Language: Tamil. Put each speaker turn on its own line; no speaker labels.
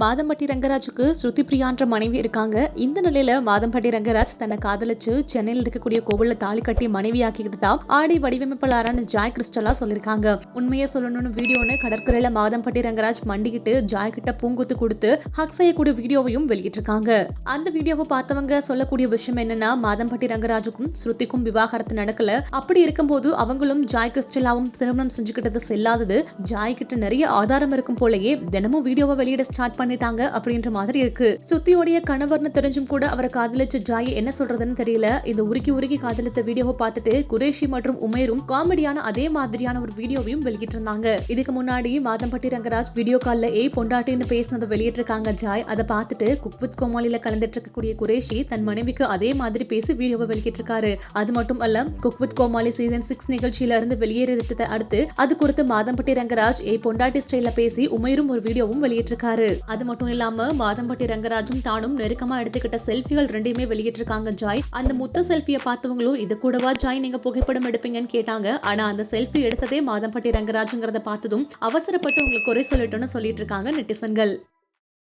மாதம்பட்டி ரங்கராஜுக்கு ஸ்ருதி பிரியான்ற மனைவி இருக்காங்க. இந்த நிலையில மாதம்பட்டி ரங்கராஜ் தன்னை காதலிச்சு சென்னையில் இருக்கக்கூடிய கோவில்ல தாலி கட்டி மனைவி ஆக்கிக்கிட்டதா ஆடி வடிவமைப்பாளரான ஜாய் கிறிஸ்டலா சொல்லிருக்காங்க. உண்மையை சொல்லணும்னு வீடியோன்னு கடற்கரையில மாதம்பட்டி ரங்கராஜ் மண்டிக்கிட்டு ஜாய் கிட்ட பூங்குத்து கொடுத்து ஹக் செய்யக்கூடிய வீடியோவையும் வெளியிட்டிருக்காங்க. அந்த வீடியோவை பார்த்தவங்க சொல்லக்கூடிய விஷயம் என்னன்னா, மாதம்பட்டி ரங்கராஜுக்கும் ஸ்ருதிக்கும் விவாகரத்து நடக்கல. அப்படி இருக்கும்போது அவங்களும் ஜாய் கிறிஸ்டலாவும் திருமணம் செஞ்சுக்கிட்டது செல்லாதது. ஜாய் கிட்ட நிறைய ஆதாரம் இருக்கும் போலயே தினமும் வீடியோவை வெளியிட ஸ்டார்ட் பண்ணிட்டாங்க அப்படின்ற மாதிரி இருக்கு. சுத்தியோடைய கணவர்னு தெரிஞ்சும் கூட அவரை காதலிச்ச ஜாய் என்ன சொல்றதுன்னு தெரியல. இந்த உருக்கி காதலித்த வீடியோவை பார்த்துட்டு குரேஷி மற்றும் உமேரும் காமெடியான அதே மாதிரியான ஒரு வீடியோவையும் வெளியிட்டிருந்தாங்க. இதுக்கு முன்னாடி மாதம்பட்டி ரங்கராஜ் வீடியோ கால்ல பொண்டாட்டின்னு பேசினதை வெளியிட்டிருக்காங்க ஜாய். அதை பார்த்துட்டு குக் வித் கோமாளில கலந்துட்டு இருக்கக்கூடிய குரேஷி தன் மனைவிக்கு அதே மாதிரி பேசி வீடியோவை வெளியிட்டிருக்காரு. அது மட்டும் அல்ல, குக் வித் கோமாளி சீசன் 6 நிகழ்ச்சியில இருந்து வெளியேறதை அடுத்து அது குறித்து மாதம்பட்டி ரங்கராஜ் பொண்டாட்டி ஸ்டைல பேசி உமேரும் ஒரு வீடியோவும் வெளியிட்டிருக்காரு. அது மட்டும் இல்லாம மாதம்பட்டி ரங்கராஜும் தானும் நெருக்கமா எடுத்துக்கிட்ட செல்ஃபிகள் ரெண்டையுமே வெளியிட்டிருக்காங்க ஜாய். அந்த முத்த செல்ஃபியை பார்த்தவங்களும் இது கூடவா ஜாய் நீங்க புகைப்படம் எடுப்பீங்கன்னு கேட்டாங்க. ஆனா அந்த செல்ஃபி எடுத்ததே மாதம்பட்டி ரங்கராஜுங்கிறத பார்த்ததும் அவசரப்பட்டு உங்களுக்கு குறை சொல்லட்டும்னு சொல்லிட்டு இருக்காங்க நெட்டிசன்கள்.